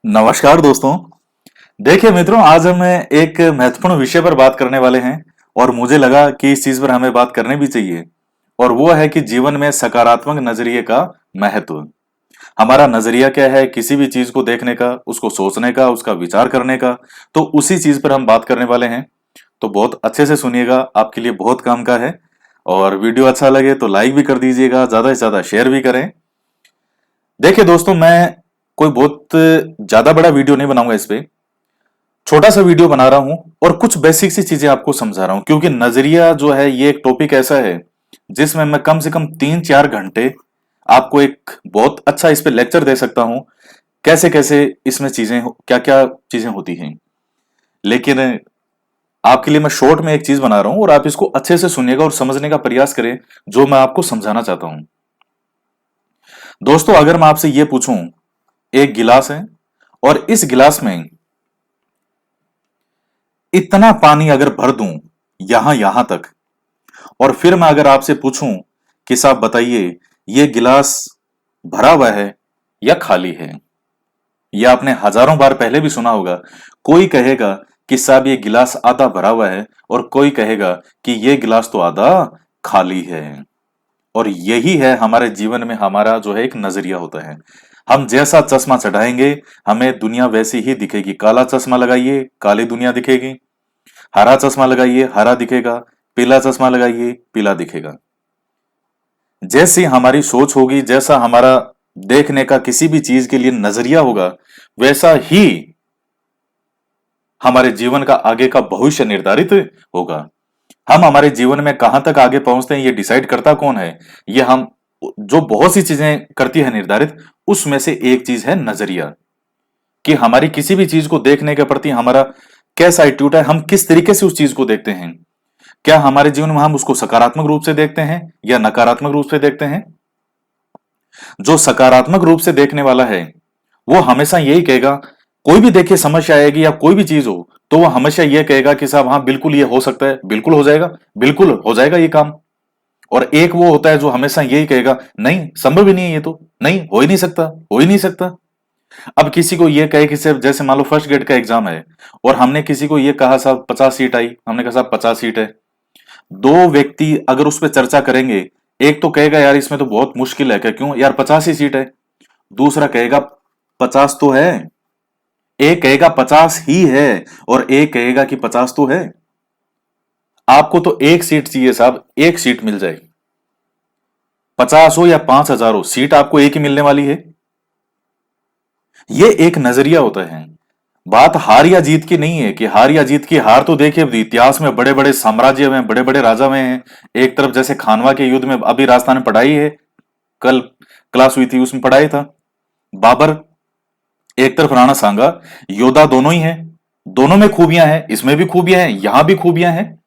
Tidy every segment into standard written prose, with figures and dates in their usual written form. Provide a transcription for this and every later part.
नमस्कार दोस्तों। देखिए मित्रों, आज हम एक महत्वपूर्ण विषय पर बात करने वाले हैं और मुझे लगा कि इस चीज पर हमें बात करनी भी चाहिए। और वो है कि जीवन में सकारात्मक नजरिए का महत्व। हमारा नजरिया क्या है किसी भी चीज को देखने का, उसको सोचने का, उसका विचार करने का। तो उसी चीज पर हम बात करने वाले हैं। तो बहुत अच्छे से सुनिएगा, आपके लिए बहुत काम का है। और वीडियो अच्छा लगे तो लाइक भी कर दीजिएगा, ज्यादा से ज्यादा शेयर भी करें। देखिए दोस्तों, मैं कोई बहुत ज्यादा बड़ा वीडियो नहीं बनाऊंगा इस पे। छोटा सा वीडियो बना रहा हूं और कुछ बेसिक सी चीजें आपको समझा रहा हूं, क्योंकि नजरिया जो है ये एक टॉपिक ऐसा है जिसमें मैं कम से कम 3-4 घंटे आपको एक बहुत अच्छा इस पे लेक्चर दे सकता हूं। कैसे कैसे इसमें चीजें, क्या क्या चीजें होती हैं। लेकिन आपके लिए मैं शॉर्ट में एक चीज बना रहा हूं और आप इसको अच्छे से सुनिएगा और समझने का प्रयास करें जो मैं आपको समझाना चाहता हूं। दोस्तों, अगर मैं आपसे ये पूछूं, एक गिलास है और इस गिलास में इतना पानी अगर भर दूं, यहां यहां तक, और फिर मैं अगर आपसे पूछूं कि साहब बताइए, ये गिलास भरा हुआ है या खाली है। यह आपने हजारों बार पहले भी सुना होगा। कोई कहेगा कि साहब ये गिलास आधा भरा हुआ है, और कोई कहेगा कि ये गिलास तो आधा खाली है। और यही है हमारे जीवन में हमारा जो है एक नजरिया होता है। हम जैसा चश्मा चढ़ाएंगे, हमें दुनिया वैसी ही दिखेगी। काला चश्मा लगाइए, काली दुनिया दिखेगी। हरा चश्मा लगाइए, हरा दिखेगा। पीला चश्मा लगाइए, पीला दिखेगा। जैसी हमारी सोच होगी, जैसा हमारा देखने का किसी भी चीज के लिए नजरिया होगा, वैसा ही हमारे जीवन का आगे का भविष्य निर्धारित होगा। हम हमारे जीवन में कहां तक आगे पहुंचते हैं, ये डिसाइड करता कौन है? ये हम, जो बहुत सी चीजें करती है निर्धारित, उसमें से एक चीज है नजरिया। कि हमारी किसी भी चीज को देखने के प्रति हमारा कैसा एटीट्यूड है, हम किस तरीके से उस चीज को देखते हैं। क्या हमारे जीवन में हम उसको सकारात्मक रूप से देखते हैं या नकारात्मक रूप से देखते हैं? जो सकारात्मक रूप से देखने वाला है, वो हमेशा यही कहेगा, कोई भी देखिए समस्या आएगी या कोई भी चीज हो, तो वो हमेशा यह कहेगा कि साहब हाँ बिल्कुल ये हो सकता है, बिल्कुल हो जाएगा, बिल्कुल हो जाएगा ये काम। और एक वो होता है जो हमेशा यही कहेगा, नहीं संभव ही नहीं है, ये तो नहीं, हो ही नहीं सकता, हो ही नहीं सकता। अब किसी को ये कहे कि सिर्फ, जैसे मान लो फर्स्ट ग्रेड का एग्जाम है और हमने किसी को ये कहा साहब 50 सीट आई, हमने कहा साहब 50 सीट है। दो व्यक्ति अगर उस पर चर्चा करेंगे, एक तो कहेगा यार इसमें तो बहुत मुश्किल है, क्या क्यों यार 50 ही सीट है। दूसरा कहेगा 50 तो है। एक कहेगा 50 ही है और एक कहेगा कि 50 तो है। आपको तो एक सीट चाहिए साहब, एक सीट मिल जाए। 50 हो या 5,000 हो, सीट आपको एक ही मिलने वाली है। ये एक नजरिया होता है। बात हार या जीत की नहीं है कि हार या जीत की। हार तो देखिए इतिहास में बड़े बड़े साम्राज्य में बड़े बड़े राजा में हैं। एक तरफ जैसे खानवा के युद्ध में, अभी राजस्थान में पढ़ाई है, कल क्लास हुई थी उसमें पढ़ाई था। बाबर, एक तरफ राणा सांगा। योद्धा दोनों ही हैं, दोनों में खूबियां हैं, इसमें भी खूबियां हैं, यहां भी खूबियां हैं,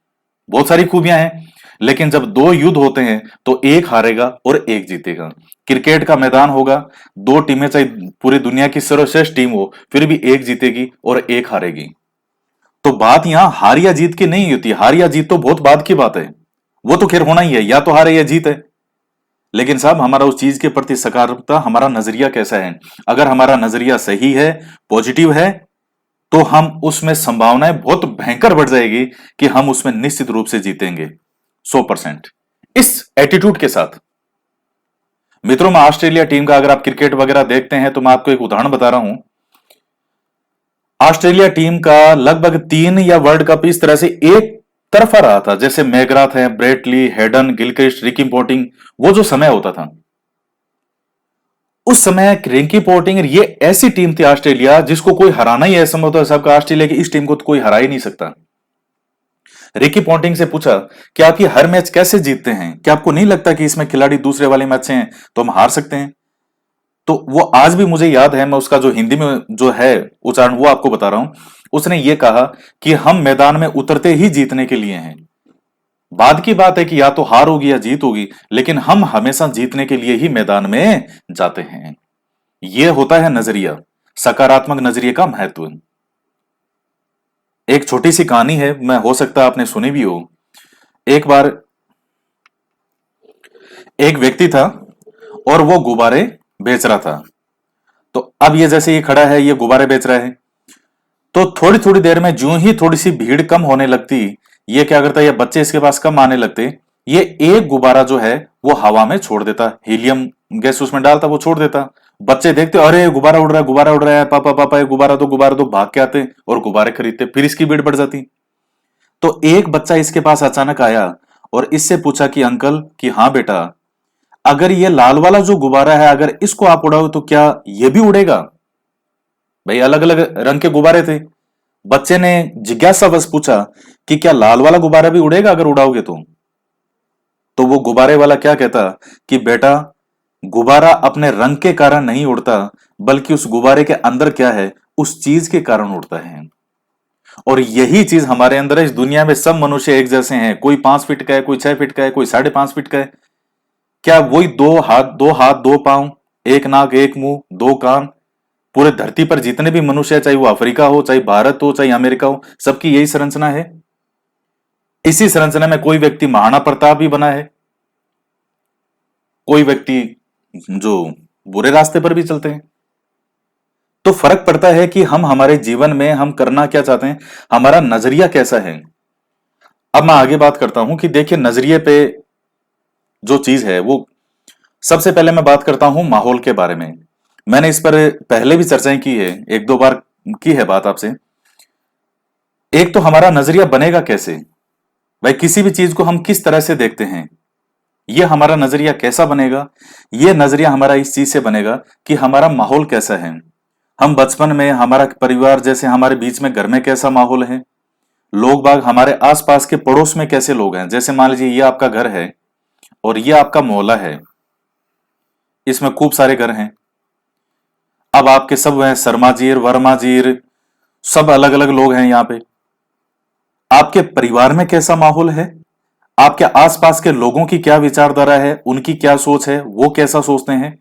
बहुत सारी खूबियां हैं। लेकिन जब दो युद्ध होते हैं तो एक हारेगा और एक जीतेगा। क्रिकेट का मैदान होगा, दो टीमें चाहे पूरी दुनिया की सर्वश्रेष्ठ टीम हो, फिर भी एक जीतेगी और एक हारेगी। तो बात यहां हार या जीत की नहीं होती। हार या जीत तो बहुत बाद की बात है, वो तो खैर होना ही है, या तो हार है या जीत है। लेकिन साहब हमारा उस चीज के प्रति सकारात्मकता, हमारा नजरिया कैसा है? अगर हमारा नजरिया सही है, पॉजिटिव है, तो हम उसमें संभावनाएं बहुत भयंकर बढ़ जाएगी कि हम उसमें निश्चित रूप से जीतेंगे 100%। इस एटीट्यूड के साथ मित्रों, मैं ऑस्ट्रेलिया टीम का, अगर आप क्रिकेट वगैरह देखते हैं तो मैं आपको एक उदाहरण बता रहा हूं। ऑस्ट्रेलिया टीम का लगभग 3 या वर्ल्ड कप इस तरह से एक तरफा रहा था, जैसे मैग्राथ है, Brett Lee, Hayden, Gilchrist, Ricky Ponting, वो जो समय होता था उस समय रिकी पोंटिंग, ये ऐसी टीम थी ऑस्ट्रेलिया जिसको कोई हराना ही असंभव था। सबका ऑस्ट्रेलिया की इस टीम को तो कोई हरा ही नहीं सकता। रिकी पॉन्टिंग से पूछा कि आप ये हर मैच कैसे जीतते हैं, क्या आपको नहीं लगता कि इसमें खिलाड़ी दूसरे वाले मैच हैं तो हम हार सकते हैं? तो वो आज भी मुझे याद है, मैं उसका जो हिंदी में जो है उच्चारण वो आपको बता रहा हूं। उसने ये कहा कि हम मैदान में उतरते ही जीतने के लिए हैं। बाद की बात है कि या तो हार होगी या जीत होगी, लेकिन हम हमेशा जीतने के लिए ही मैदान में जाते हैं। यह होता है नजरिया, सकारात्मक नजरिए का महत्व। एक छोटी सी कहानी है, मैं हो सकता है आपने सुनी भी हो। एक बार एक व्यक्ति था और वो गुब्बारे बेच रहा था। तो अब ये जैसे ये खड़ा है, ये गुब्बारे बेच रहा है, तो थोड़ी थोड़ी देर में जो ही थोड़ी सी भीड़ कम होने लगती, ये क्या करता, ये बच्चे इसके पास कम आने लगते, ये एक गुब्बारा जो है वो हवा में छोड़ देता, हीलियम गैस उसमें डालता, वो छोड़ देता। बच्चे देखते, अरे गुब्बारा उड़ रहा है, गुब्बारा उड़ रहा है, पापा पापा ये गुब्बारा दो, गुब्बारा दो, भाग के आते और गुब्बारे खरीदते, फिर इसकी भीड़ बढ़ जाती। तो एक बच्चा इसके पास अचानक आया और इससे पूछा कि अंकल, कि हाँ बेटा, अगर ये लाल वाला जो गुब्बारा है, अगर इसको आप उड़ाओ तो क्या ये भी उड़ेगा? भाई अलग अलग रंग के गुब्बारे थे। बच्चे ने जिज्ञासा बस पूछा कि क्या लाल वाला गुब्बारा भी उड़ेगा अगर उड़ाओगे तो वो गुब्बारे वाला क्या कहता कि बेटा, गुब्बारा अपने रंग के कारण नहीं उड़ता, बल्कि उस गुब्बारे के अंदर क्या है, उस चीज के कारण उड़ता है। और यही चीज हमारे अंदर है। इस दुनिया में सब मनुष्य एक जैसे हैं, कोई 5 फीट का है, कोई 6 फीट का है, कोई 5.5 फीट का है। क्या वही दो हाथ दो पांव, एक नाक एक मुंह दो कान, पूरे धरती पर जितने भी मनुष्य है, चाहे वो अफ्रीका हो, चाहे भारत हो, चाहे अमेरिका हो, सबकी यही संरचना है? इसी संरचना में कोई व्यक्ति महाराणा प्रताप भी बना है, कोई व्यक्ति जो बुरे रास्ते पर भी चलते हैं। तो फर्क पड़ता है कि हम हमारे जीवन में हम करना क्या चाहते हैं, हमारा नजरिया कैसा है। अब मैं आगे बात करता हूं कि देखिए नजरिए पे जो चीज है वो, सबसे पहले मैं बात करता हूं माहौल के बारे में। मैंने इस पर पहले भी चर्चाएं की है, एक दो बार की है बात आपसे। एक तो हमारा नजरिया बनेगा कैसे, भाई किसी भी चीज को हम किस तरह से देखते हैं, ये हमारा नजरिया कैसा बनेगा। ये नजरिया हमारा इस चीज से बनेगा कि हमारा माहौल कैसा है। हम बचपन में हमारा परिवार, जैसे हमारे बीच में घर में कैसा माहौल है, लोग बाग हमारे आसपास के पड़ोस में कैसे लोग हैं। जैसे मान लीजिए ये आपका घर है और ये आपका मोहल्ला है, इसमें खूब सारे घर हैं। अब आपके सब हैं शर्माजीर वर्माजीर, सब अलग अलग लोग हैं यहाँ पे। आपके परिवार में कैसा माहौल है, आपके आसपास के लोगों की क्या विचारधारा है, उनकी क्या सोच है, वो कैसा सोचते हैं,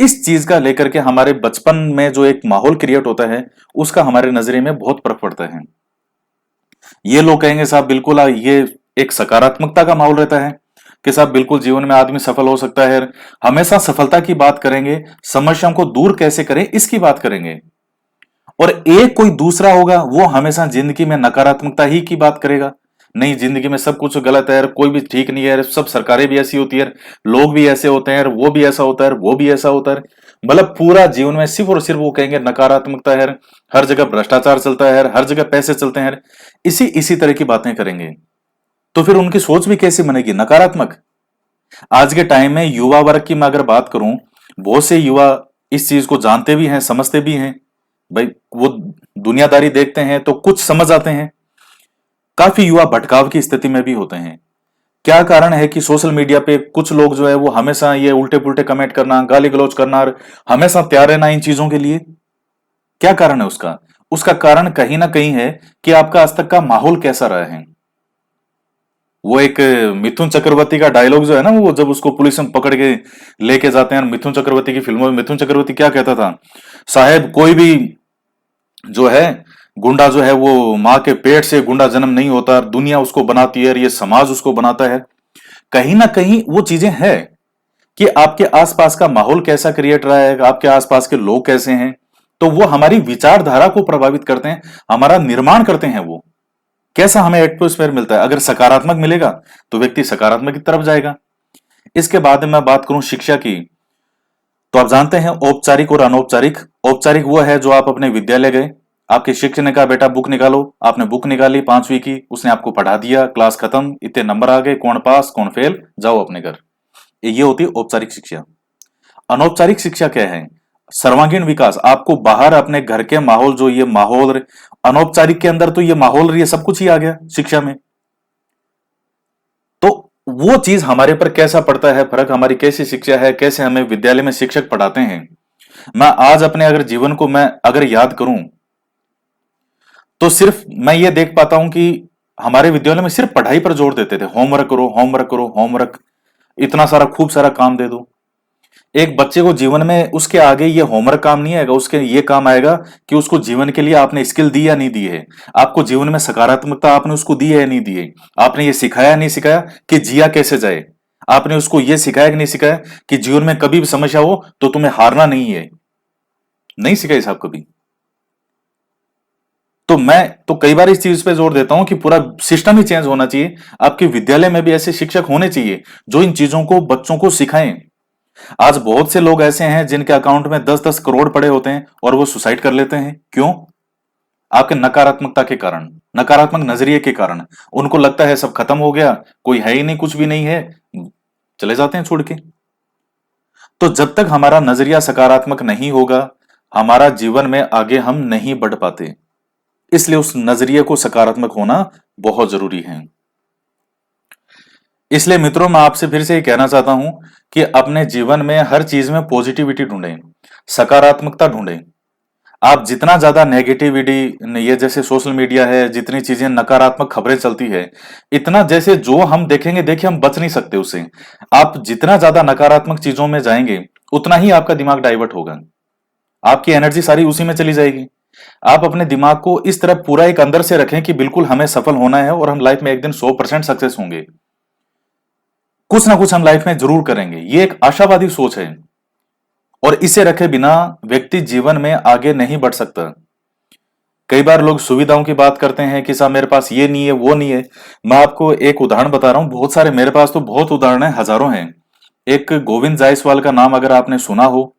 इस चीज का लेकर के हमारे बचपन में जो एक माहौल क्रिएट होता है, उसका हमारे नजरिए में बहुत फर्क पड़ता है। ये लोग कहेंगे साहब बिल्कुल ये एक सकारात्मकता का माहौल रहता है कि साहब बिल्कुल जीवन में आदमी सफल हो सकता है, हमेशा सफलता की बात करेंगे, समस्याओं को दूर कैसे करें इसकी बात करेंगे। और एक कोई दूसरा होगा, वो हमेशा जिंदगी में नकारात्मकता ही की बात करेगा, नहीं जिंदगी में सब कुछ गलत है, कोई भी ठीक नहीं है, सब सरकारें भी ऐसी होती है, लोग भी ऐसे होते हैं, वो भी ऐसा होता है, वो भी ऐसा होता है। मतलब पूरा जीवन में सिर्फ और सिर्फ वो कहेंगे नकारात्मकता है, हर जगह भ्रष्टाचार चलता है, हर जगह पैसे चलते हैं, इसी इसी तरह की बातें करेंगे। तो फिर उनकी सोच भी कैसी बनेगी, नकारात्मक। आज के टाइम में युवा वर्ग की मैं अगर बात करूं, बहुत से युवा इस चीज को जानते भी हैं, समझते भी हैं। भाई वो दुनियादारी देखते हैं तो कुछ समझ आते हैं। काफी युवा भटकाव की स्थिति में भी होते हैं। क्या कारण है कि सोशल मीडिया पे कुछ लोग जो है वो हमेशा ये उल्टे पुल्टे कमेंट करना, गाली गलौज करना, और हमेशा तैयार रहना इन चीजों के लिए। क्या कारण है उसका? उसका कारण कहीं ना कहीं है कि आपका आज तक का माहौल कैसा रहा है। वो एक मिथुन चक्रवर्ती का डायलॉग जो है ना, वो जब उसको पुलिस में पकड़ के लेके जाते हैं, मिथुन चक्रवर्ती की फिल्मों में मिथुन चक्रवर्ती क्या कहता था, साहब कोई भी जो है गुंडा जो है वो माँ के पेट से गुंडा जन्म नहीं होता, दुनिया उसको बनाती है और ये समाज उसको बनाता है। कहीं ना कहीं वो चीजें हैं कि आपके आसपास का माहौल कैसा क्रिएट रहा है, आपके आसपास के लोग कैसे हैं, तो वो हमारी विचारधारा को प्रभावित करते हैं, हमारा निर्माण करते हैं। वो कैसा हमें एटमोस्फेयर मिलता है, अगर सकारात्मक मिलेगा तो व्यक्ति सकारात्मक की तरफ जाएगा। इसके बाद में मैं बात करूं शिक्षा की, तो आप जानते हैं औपचारिक और अनौपचारिक। औपचारिक वो है जो आप अपने विद्यालय गए, आपके शिक्षक ने कहा बेटा बुक निकालो, आपने बुक निकाली 5वीं की, उसने आपको पढ़ा दिया, क्लास खत्म, इतने नंबर आ गए, कौन पास कौन फेल, जाओ अपने घर। ये होती है औपचारिक शिक्षा। अनौपचारिक शिक्षा क्या है? सर्वांगीण विकास, आपको बाहर अपने घर के माहौल, जो ये माहौल, अनौपचारिक के अंदर तो ये माहौल, ये सब कुछ ही आ गया शिक्षा में। तो वो चीज हमारे पर कैसा पड़ता है फर्क, हमारी कैसी शिक्षा है, कैसे हमें विद्यालय में शिक्षक पढ़ाते हैं। मैं आज अपने अगर जीवन को मैं अगर याद करूं, तो सिर्फ मैं ये देख पाता हूं कि हमारे विद्यालय में सिर्फ पढ़ाई पर जोर देते थे, होमवर्क करो होमवर्क करो होमवर्क, इतना सारा खूब सारा काम दे दो। एक बच्चे को जीवन में उसके आगे ये होमवर्क काम नहीं आएगा, उसके ये काम आएगा कि उसको जीवन के लिए आपने स्किल दी या नहीं दी है, आपको जीवन में सकारात्मकता आपने उसको दी है या नहीं दी है, आपने ये सिखाया नहीं सिखाया कि जिया कैसे जाए, आपने उसको ये सिखाया कि नहीं सिखाया कि जीवन में कभी भी समस्या हो तो तुम्हें हारना नहीं है, नहीं सिखाई साहब कभी। तो मैं तो कई बार इस चीज पे जोर देता हूं कि पूरा सिस्टम ही चेंज होना चाहिए। आपके विद्यालय में भी ऐसे शिक्षक होने चाहिए जो इन चीजों को बच्चों को सिखाएं। आज बहुत से लोग ऐसे हैं जिनके अकाउंट में 10-10 करोड़ पड़े होते हैं और वो सुसाइड कर लेते हैं। क्यों? आपके नकारात्मकता के कारण, नकारात्मक नजरिए के कारण। उनको लगता है सब खत्म हो गया, कोई है ही नहीं, कुछ भी नहीं है, चले जाते हैं छोड़ के। तो जब तक हमारा नजरिया सकारात्मक नहीं होगा, हमारा जीवन में आगे हम नहीं बढ़ पाते। इसलिए उस नजरिए को सकारात्मक होना बहुत जरूरी है। इसलिए मित्रों, मैं आपसे फिर से ये कहना चाहता हूं कि अपने जीवन में हर चीज में पॉजिटिविटी ढूंढें, सकारात्मकता ढूंढें। आप जितना ज्यादा नेगेटिविटी, ये जैसे सोशल मीडिया है, जितनी चीजें नकारात्मक खबरें चलती है, इतना जैसे जो हम देखेंगे, देखिए हम बच नहीं सकते उससे। आप जितना ज्यादा नकारात्मक चीजों में जाएंगे, उतना ही आपका दिमाग डाइवर्ट होगा, आपकी एनर्जी सारी उसी में चली जाएगी। आप अपने दिमाग को इस तरह पूरा एक अंदर से रखें कि बिल्कुल हमें सफल होना है और हम लाइफ में एक दिन 100% सक्सेस होंगे, कुछ ना कुछ हम लाइफ में जरूर करेंगे। ये एक आशावादी सोच है और इसे रखे बिना व्यक्ति जीवन में आगे नहीं बढ़ सकता। कई बार लोग सुविधाओं की बात करते हैं कि साहब मेरे पास ये नहीं है, वो नहीं है। मैं आपको एक उदाहरण बता रहा हूं, बहुत सारे, मेरे पास तो बहुत उदाहरण है, हजारों हैं। एक गोविंद जायसवाल का नाम अगर आपने सुना हो,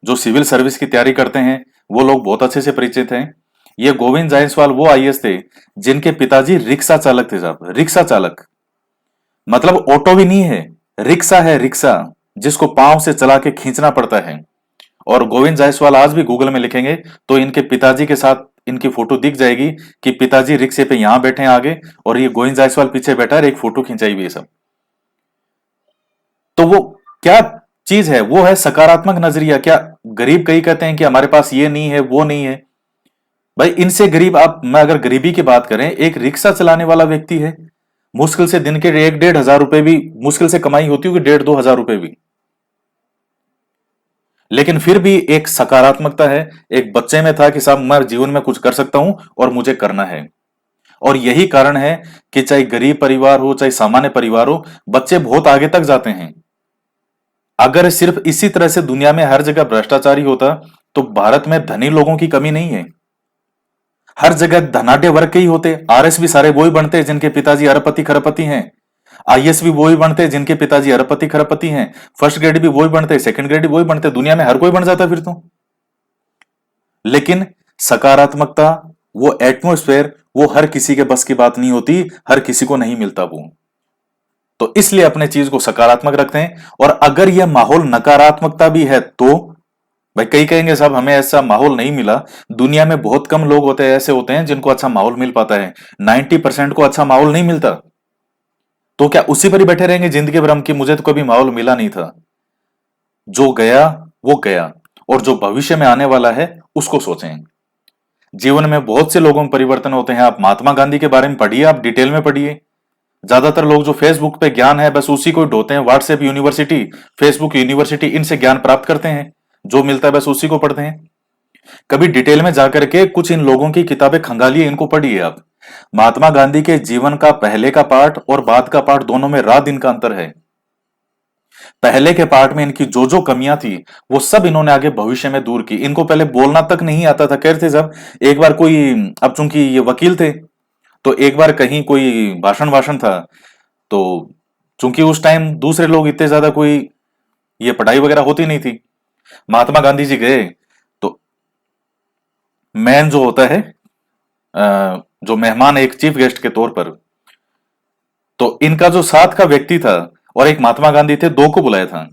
जो सिविल सर्विस की तैयारी करते हैं, वो लोग बहुत अच्छे से परिचित हैं। ये गोविंद जायसवाल वो आईएएस थे जिनके पिताजी रिक्शा चालक थे साहब, रिक्शा चालक। मतलब ऑटो भी नहीं है, रिक्शा है, रिक्शा, जिसको पांव से चला के खींचना पड़ता है। और गोविंद जायसवाल आज भी गूगल में लिखेंगे तो इनके पिताजी के साथ इनकी फोटो दिख जाएगी कि पिताजी रिक्शे पे यहां बैठे हैं आगे और ये गोविंद जायसवाल पीछे बैठा है, एक फोटो खिंचाई हुई है सब। तो वो क्या चीज है? वो है सकारात्मक नजरिया। क्या गरीब कई कहते हैं कि हमारे पास ये नहीं है, वो नहीं है? भाई इनसे गरीब, आप, मैं अगर गरीबी की बात करें, एक रिक्शा चलाने वाला व्यक्ति है, मुश्किल से दिन के 1-1.5 हजार रुपए भी मुश्किल से कमाई होती होगी, 1-2 हजार रुपए भी। लेकिन फिर भी एक सकारात्मकता है, एक बच्चे में था कि साहब मैं जीवन में कुछ कर सकता हूं और मुझे करना है। और यही कारण है कि चाहे गरीब परिवार हो, चाहे सामान्य परिवार हो, बच्चे बहुत आगे तक जाते हैं। अगर सिर्फ इसी तरह से दुनिया में हर जगह भ्रष्टाचारी होता तो भारत में धनी लोगों की कमी नहीं है। हर जगह धनाढ्य वर्ग के ही होते, आरएस भी सारे वो ही बनते जिनके पिताजी अरबपति खरबपति हैं। आईएएस भी वो ही बनते जिनके पिताजी अरबपति खरबपति हैं। फर्स्ट ग्रेड भी वो ही बनते, सेकंड ग्रेड भी वो ही बनते, दुनिया में हर कोई बन जाता फिर तो। लेकिन सकारात्मकता, वो एटमोस्फेयर, वो हर किसी के बस की बात नहीं होती, हर किसी को नहीं मिलता वो। तो इसलिए अपने चीज को सकारात्मक रखते हैं। और अगर यह माहौल नकारात्मकता भी है तो भाई, कई कहेंगे साहब हमें ऐसा माहौल नहीं मिला। दुनिया में बहुत कम लोग होते हैं, ऐसे होते हैं जिनको अच्छा माहौल मिल पाता है। 90% को अच्छा माहौल नहीं मिलता। तो क्या उसी पर ही बैठे रहेंगे जिंदगी भर हम कि मुझे तो कभी माहौल मिला नहीं था? जो गया वो गया, और जो भविष्य में आने वाला है उसको सोचें। जीवन में बहुत से लोगों में परिवर्तन होते हैं। आप महात्मा गांधी के बारे में पढ़िए, आप डिटेल में पढ़िए। ज्यादातर लोग जो फेसबुक पे ज्ञान है बस उसी को ढोते हैं, व्हाट्सएप यूनिवर्सिटी, फेसबुक यूनिवर्सिटी, इनसे ज्ञान प्राप्त करते हैं, जो मिलता है बस उसी को पढ़ते हैं। कभी डिटेल में जाकर के कुछ इन लोगों की किताबें खंगालिए, इनको पढ़िए आप। महात्मा गांधी के जीवन का पहले का पार्ट और बाद का पार्ट, दोनों में रात दिन का अंतर है। पहले के पार्ट में इनकी जो जो कमियां थी वो सब इन्होंने आगे भविष्य में दूर की। इनको पहले बोलना तक नहीं आता था, कहते जब एक बार कोई, अब चूंकि ये वकील थे तो एक बार कहीं कोई भाषण भाषण था, तो चूंकि उस टाइम दूसरे लोग इतने ज्यादा कोई ये पढ़ाई वगैरह होती नहीं थी, महात्मा गांधी जी गए तो मैन जो होता है, जो मेहमान, एक चीफ गेस्ट के तौर पर, तो इनका जो साथ का व्यक्ति था और एक महात्मा गांधी थे, दो को बुलाया था।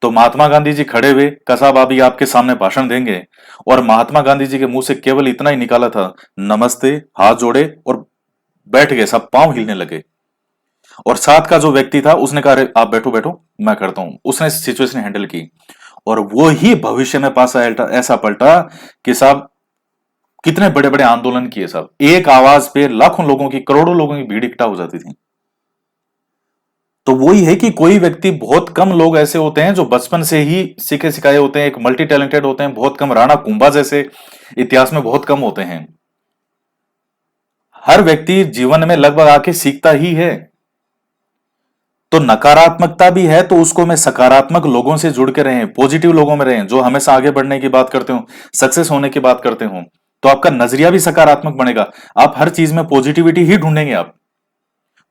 तो महात्मा गांधी जी खड़े हुए, कहा साहब अभी आपके सामने भाषण देंगे। और महात्मा गांधी जी के मुंह से केवल इतना ही निकाला था, नमस्ते, हाथ जोड़े और बैठ गए, सब पांव हिलने लगे। और साथ का जो व्यक्ति था उसने कहा अरे आप बैठो बैठो, मैं करता हूं। उसने सिचुएशन हैंडल की और वो ही भविष्य में पासा ऐसा पलटा कि साहब कितने बड़े बड़े आंदोलन किए साहब। एक आवाज पे लाखों लोगों की, करोड़ों लोगों की भीड़ इकट्ठा हो जाती थी। तो वही है कि कोई व्यक्ति, बहुत कम लोग ऐसे होते हैं जो बचपन से ही सीखे सिखाए होते हैं, एक मल्टी टैलेंटेड होते हैं, बहुत कम। राणा कुंभा जैसे इतिहास में बहुत कम होते हैं। हर व्यक्ति जीवन में लगभग आके सीखता ही है। तो नकारात्मकता भी है तो उसको मैं सकारात्मक लोगों से जुड़ के रहें, पॉजिटिव लोगों में रहें, जो हमेशा आगे बढ़ने की बात करते हो, सक्सेस होने की बात करते हो, तो आपका नजरिया भी सकारात्मक बनेगा। आप हर चीज में पॉजिटिविटी ही ढूंढेंगे आप।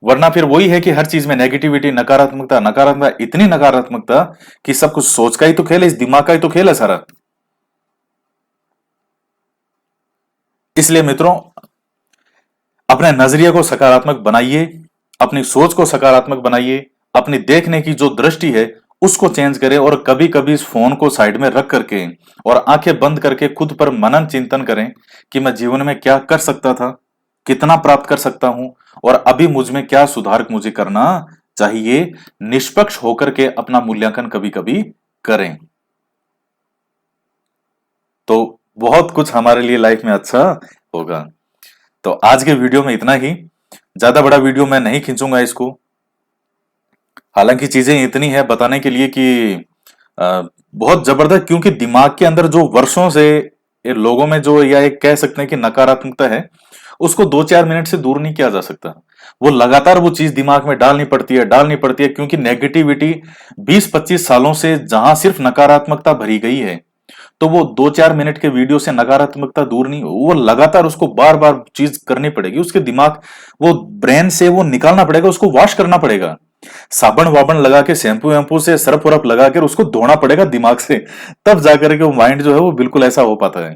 वरना फिर वही है कि हर चीज में नेगेटिविटी, नकारात्मकता, नकारात्मकता, इतनी नकारात्मकता कि सब कुछ सोच का ही तो खेल है, इस दिमाग का ही तो खेल है सारा। इसलिए मित्रों, अपने नजरिए को सकारात्मक बनाइए, अपनी सोच को सकारात्मक बनाइए, अपनी देखने की जो दृष्टि है उसको चेंज करें, और कभी कभी इस फोन को साइड में रख करके और आंखें बंद करके खुद पर मनन चिंतन करें कि मैं जीवन में क्या कर सकता था, कितना प्राप्त कर सकता हूं, और अभी मुझ में क्या सुधार मुझे करना चाहिए। निष्पक्ष होकर के अपना मूल्यांकन कभी कभी करें, तो बहुत कुछ हमारे लिए लाइफ में अच्छा होगा। तो आज के वीडियो में इतना ही, ज्यादा बड़ा वीडियो मैं नहीं खींचूंगा इसको। हालांकि चीजें इतनी है बताने के लिए कि बहुत जबरदस्त, क्योंकि दिमाग के अंदर जो वर्षों से ये लोगों में जो, या एक कह सकते हैं कि नकारात्मकता है, उसको 2-4 मिनट से दूर नहीं किया जा सकता। वो लगातार वो चीज दिमाग में डालनी पड़ती है, क्योंकि नेगेटिविटी 20-25 सालों से जहां सिर्फ नकारात्मकता भरी गई है, तो वो 2-4 मिनट के वीडियो से नकारात्मकता दूर नहीं, वो लगातार उसको बार बार चीज करनी पड़ेगी, उसके दिमाग, वो ब्रेन से वो निकालना पड़ेगा, उसको वॉश करना पड़ेगा, साबुन वाबन लगा के, शैम्पू वैम्पू से सरफ वरफ लगा कर उसको धोना पड़ेगा दिमाग से, तब जाकर के वो माइंड जो है वो बिल्कुल ऐसा हो पाता है।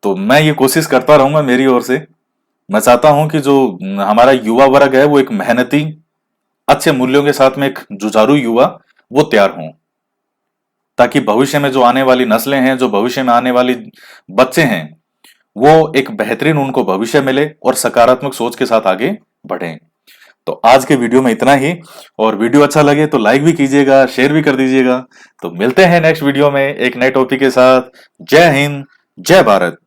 तो मैं ये कोशिश करता रहूंगा मेरी ओर से। मैं चाहता हूं कि जो हमारा युवा वर्ग है वो एक मेहनती, अच्छे मूल्यों के साथ में एक जुझारू युवा वो तैयार हों, ताकि भविष्य में जो आने वाली नस्लें हैं, जो भविष्य में आने वाली बच्चे हैं, वो एक बेहतरीन उनको भविष्य मिले और सकारात्मक सोच के साथ आगे बढ़ें। तो आज के वीडियो में इतना ही, और वीडियो अच्छा लगे तो लाइक भी कीजिएगा, शेयर भी कर दीजिएगा। तो मिलते हैं नेक्स्ट वीडियो में एक नए टॉपिक के साथ। जय हिंद, जय भारत।